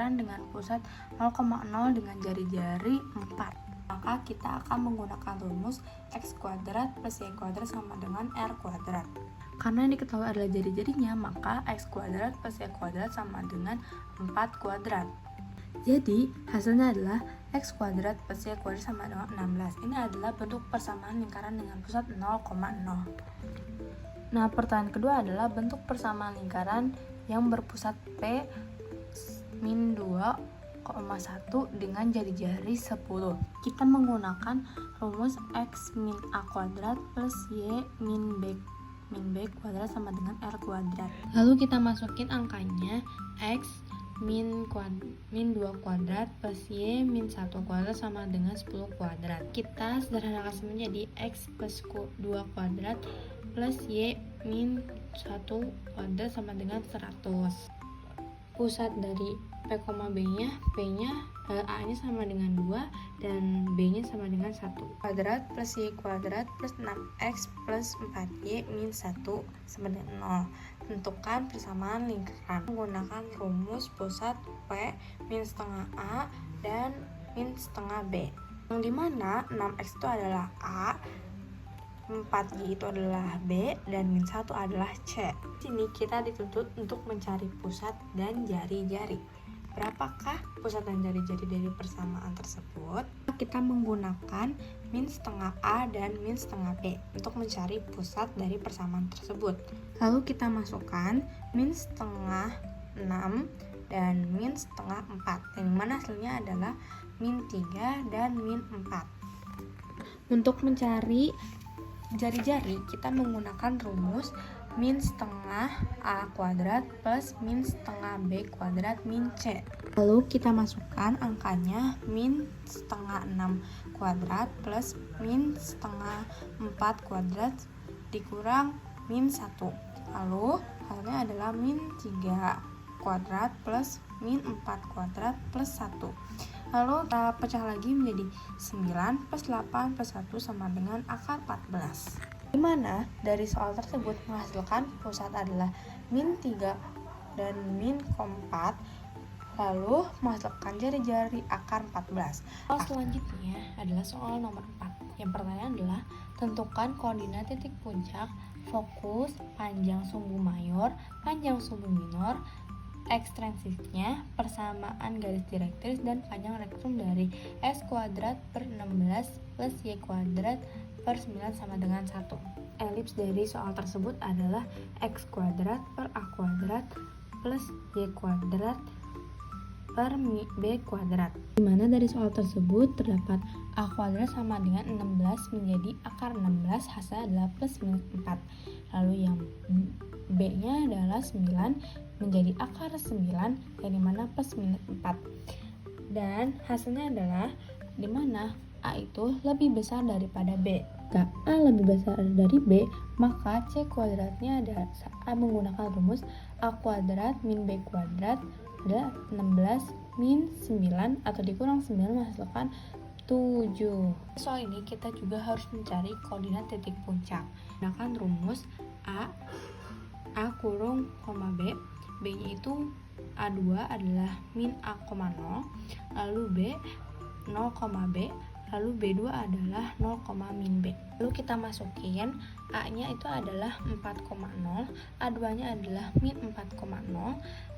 lingkaran dengan pusat 0,0 dengan jari-jari 4. Maka kita akan menggunakan rumus x kuadrat plus y kuadrat sama dengan r kuadrat. Karena yang diketahui adalah jari-jarinya, maka x kuadrat plus y kuadrat sama dengan 4 kuadrat. Jadi hasilnya adalah x kuadrat plus y kuadrat sama dengan 16. Ini adalah bentuk persamaan lingkaran dengan pusat 0,0. Nah, pertanyaan kedua adalah bentuk persamaan lingkaran yang berpusat P min 2,1 dengan jari-jari 10. Kita menggunakan rumus x min a kuadrat plus y min b kuadrat sama dengan r kuadrat. Lalu kita masukin angkanya x min 2 kuadrat plus y min 1 kuadrat sama dengan 10 kuadrat. Kita sederhanakan menjadi x plus 2 kuadrat plus y min 1 kuadrat sama dengan 100. Pusat dari P, B-nya, A-nya sama dengan 2 dan B-nya sama dengan 1. Kuadrat plus Y kuadrat plus 6X plus 4Y min 1 sama dengan 0. Tentukan persamaan lingkaran menggunakan rumus pusat P min setengah A dan min setengah B. Yang dimana 6X itu adalah A, 4Y itu adalah B, dan min 1 adalah C. Di sini kita dituntut untuk mencari pusat dan jari-jari. Berapakah pusat dan jari-jari dari persamaan tersebut? Kita menggunakan min setengah A dan min setengah B untuk mencari pusat dari persamaan tersebut. Lalu kita masukkan min setengah 6 dan min setengah 4, yang mana hasilnya adalah min 3 dan min 4. Untuk mencari jari-jari, kita menggunakan rumus min setengah A kuadrat plus min setengah B kuadrat min C. Lalu kita masukkan angkanya min setengah 6 kuadrat plus min setengah 4 kuadrat dikurang min 1. Lalu hasilnya adalah min 3 kuadrat plus min 4 kuadrat plus 1. Lalu kita pecah lagi menjadi 9 plus 8 plus 1 sama dengan akar 14. Di mana dari soal tersebut menghasilkan pusat adalah min 3 dan min 4, lalu menghasilkan jari-jari akar 14. Soal selanjutnya adalah soal nomor 4. Yang pertanyaan adalah tentukan koordinat titik puncak, fokus, panjang sumbu mayor, panjang sumbu minor, ekstensifnya, persamaan garis direktris, dan panjang rektum dari x kuadrat per 16 plus y kuadrat per 9 sama dengan 1. Elips dari soal tersebut adalah x kuadrat per a kuadrat plus y kuadrat per b kuadrat. Dimana dari soal tersebut terdapat a kuadrat sama dengan 16 menjadi akar 16, hasilnya adalah plus minus 4. Lalu yang b-nya adalah 9 menjadi akar 9, yang dimana plus minus 4. Dan hasilnya adalah dimana A itu lebih besar daripada B. Jika A lebih besar dari B, maka C kuadratnya adalah menggunakan rumus A kuadrat min B kuadrat adalah 16 min 9 atau dikurang 9 menghasilkan 7. Soal ini kita juga harus mencari koordinat titik puncak. Menggunakan rumus A kurung, B, B-nya itu A2 adalah min A,0, lalu B 0, B, lalu B2 adalah 0, min B. Lalu kita masukin A-nya itu adalah 4,0, A2-nya adalah min 4,0,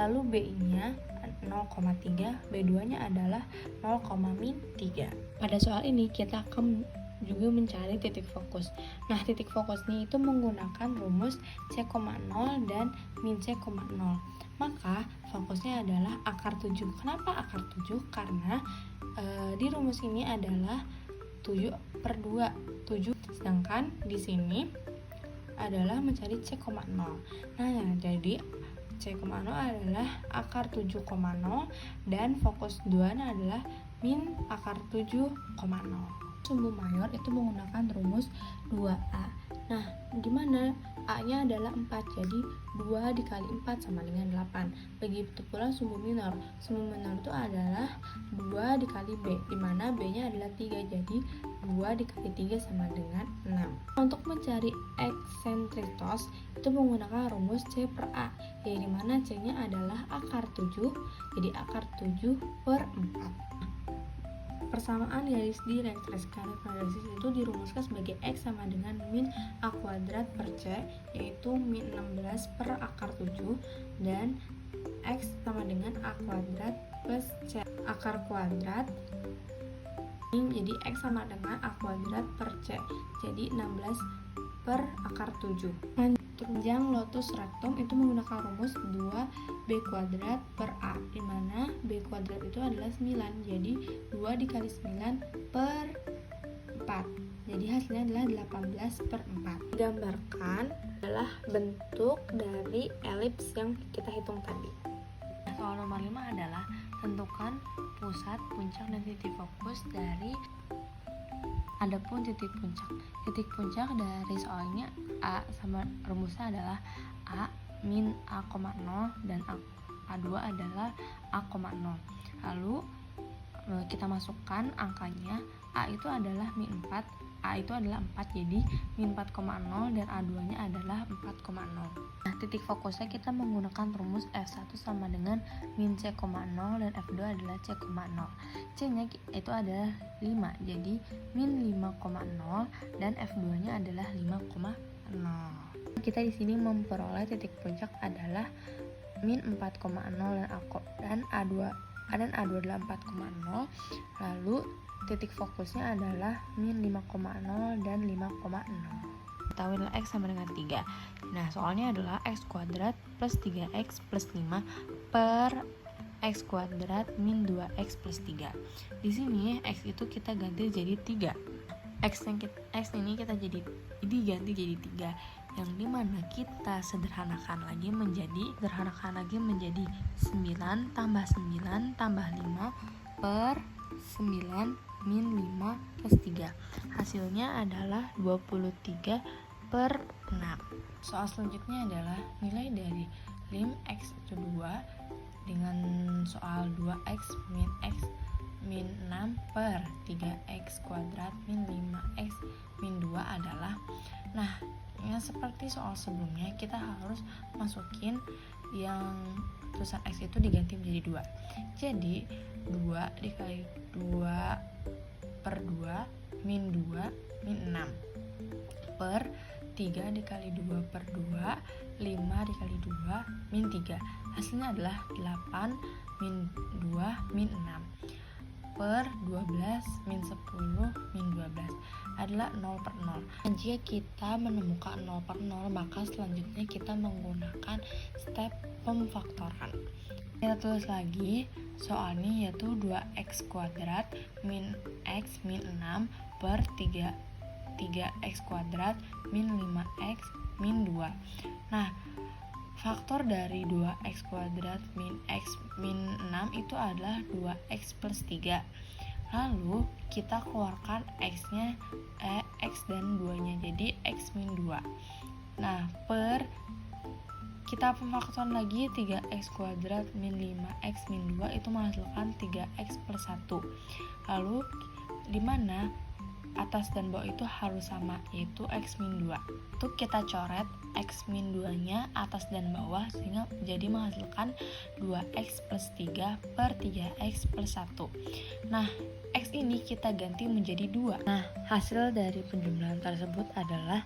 lalu B-nya 0,3, B2-nya adalah 0, min 3. Pada soal ini kita akan juga mencari titik fokus. Nah, titik fokusnya itu menggunakan rumus C,0 dan min C,0. Maka fokusnya adalah akar 7. Kenapa akar 7? Karena di rumus ini adalah 7 per 2, 7, sedangkan di sini adalah mencari C,0. Nah, jadi C,0 adalah akar 7,0 dan fokus 2 adalah min akar 7,0. Sumbu mayor itu menggunakan rumus 2A. Nah, gimana? A-nya adalah 4, jadi 2 dikali 4 sama dengan 8. Begitu pula sumbu minor. Sumbu minor itu adalah 2 dikali B, dimana B-nya adalah 3, jadi 2 dikali 3 sama dengan 6. Untuk mencari eksentritos itu menggunakan rumus C per A, yang dimana C-nya adalah akar 7, jadi akar 7 per 4. Persamaan garis direktrix garis quadratis itu dirumuskan sebagai X sama dengan min A kuadrat per C, yaitu min 16 per akar 7, dan X sama dengan A kuadrat plus C akar kuadrat, jadi X sama dengan A kuadrat per C, jadi 16 per akar 7. Tunjang lotus rectum itu menggunakan rumus 2B kuadrat per A, dimana B kuadrat itu adalah 9, jadi 2 dikali 9 per 4, jadi hasilnya adalah 18 per 4. Digambarkan adalah bentuk dari elips yang kita hitung tadi. Soal nomor 5 adalah tentukan pusat, puncak, dan titik fokus dari. Adapun titik puncak dari soalnya A sama rumusnya adalah A min A,0 dan A2 adalah A,0. Lalu kita masukkan angkanya. A itu adalah min 4, A itu adalah 4, jadi min 4,0 dan A2 nya adalah 4,0. Nah, titik fokusnya kita menggunakan rumus F1 sama dengan min C,0 dan F2 adalah C,0. C nya itu adalah 5, jadi min 5,0 dan F2 nya adalah 5,0. Kita di sini memperoleh titik puncak adalah min 4,0 dan A2 adalah 4,0. Lalu titik fokusnya adalah min 5,0 dan 5,0. Ketahuilah X sama dengan 3. Nah, soalnya adalah X kuadrat plus 3X plus 5 per X kuadrat min 2X plus 3. Di sini X itu kita ganti jadi 3. X ini kita diganti jadi 3, yang dimana kita sederhanakan lagi menjadi 9 tambah 9 tambah 5 per 9 min 5 plus 3. Hasilnya adalah 23 per 6. Soal selanjutnya adalah nilai dari lim X itu 2 dengan soal 2X min 6 per 3X kuadrat min 5X min 2 adalah. Nah, ya seperti soal sebelumnya, kita harus masukin yang tulisan X itu diganti menjadi 2. Jadi 2 dikali 2 per 2 min 2 min 6 per 3 dikali 2 per 2 5 dikali 2 min 3. Hasilnya adalah 8 min 2 min 6 per 12 min 10 min 12 adalah 0 per 0. Dan jika kita menemukan 0 per 0, maka selanjutnya kita menggunakan step pemfaktoran. Kita tulis lagi soalnya, yaitu 2X kuadrat min X min 6 per 3X kuadrat min 5X min 2. Nah, faktor dari 2X kuadrat min X min 6 itu adalah 2X plus 3. Lalu kita keluarkan X-nya, X dan 2-nya, jadi X min 2. Nah, kita pemfaktoran lagi 3X kuadrat min 5X min 2 itu menghasilkan 3X plus 1. Lalu dimana atas dan bawah itu harus sama, yaitu X min 2. Itu kita coret X min 2 nya atas dan bawah, sehingga jadi menghasilkan 2X plus 3 per 3X plus 1. Nah, X ini kita ganti menjadi 2. Nah, hasil dari penjumlahan tersebut adalah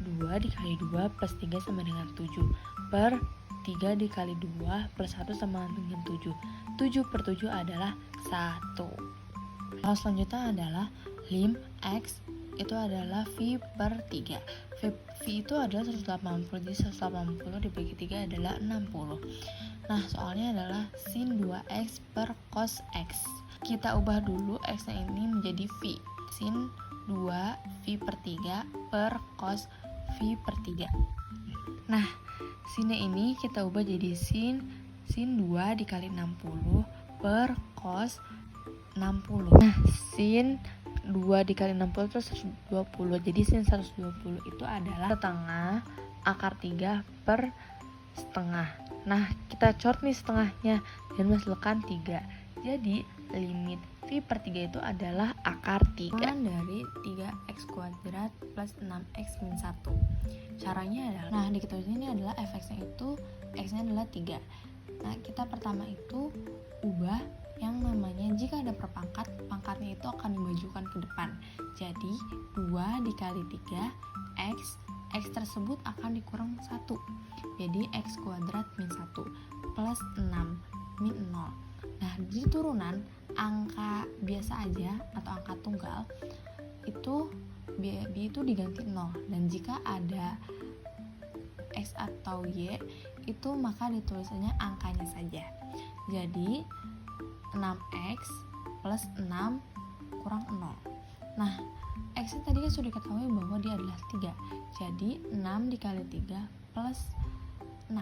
2 dikali 2 plus 3 sama dengan 7 per 3 dikali 2 plus 1 sama dengan 7. 7 per 7 adalah 1. Hal selanjutnya adalah lim X itu adalah V per 3. V itu adalah 180, jadi 180 dibagi 3 adalah 60. Nah, soalnya adalah sin 2X per cos X. Kita ubah dulu X-nya ini menjadi V. Sin 2 V per 3 per cos V per 3. Nah, sinnya ini kita ubah jadi sin 2 dikali 60 per cos 60. Nah, sin 2 dikali 60 itu 120. Jadi sin 120 itu adalah setengah akar 3 per setengah. Nah, kita cort nih setengahnya dan masukkan 3. Jadi limit V per 3 itu adalah akar 3 dari 3x kuadrat plus 6x min 1. Caranya adalah, nah diketahui ini adalah fx-nya itu, x-nya adalah 3. Nah, kita pertama itu ubah yang namanya jika ada perpangkat, pangkatnya itu akan dimajukan ke depan. Jadi 2 dikali 3 x tersebut akan dikurang 1. Jadi x kuadrat min 1 plus 6 min 0. Nah, di turunan angka biasa aja atau angka tunggal itu B itu diganti 0, dan jika ada x atau y itu maka ditulisannya angkanya saja. Jadi 6x plus 6 kurang 0. Nah, x tadi kan sudah diketahui bahwa dia adalah 3. Jadi 6 dikali 3 plus 6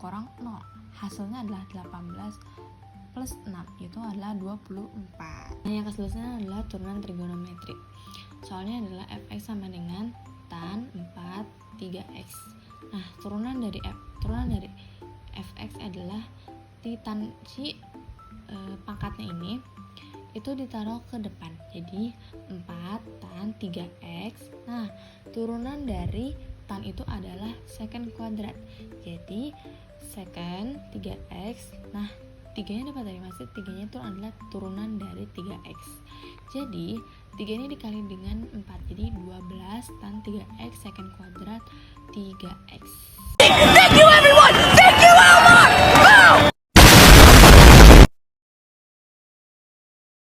kurang 0. Hasilnya adalah 18 plus 6, itu adalah 24. Nah, yang keseluruhannya adalah turunan trigonometri. Soalnya adalah fx sama dengan tan 4 3x. Nah, turunan dari fx adalah tan pangkatnya ini itu ditaruh ke depan. Jadi 4 tan 3x. Nah, turunan dari tan itu adalah secant kuadrat. Jadi secant 3x. Nah, 3-nya dapat dari mana? 3-nya itu adalah turunan dari 3x. Jadi 3 ini dikali dengan 4. Jadi 12 tan 3x secant kuadrat 3x.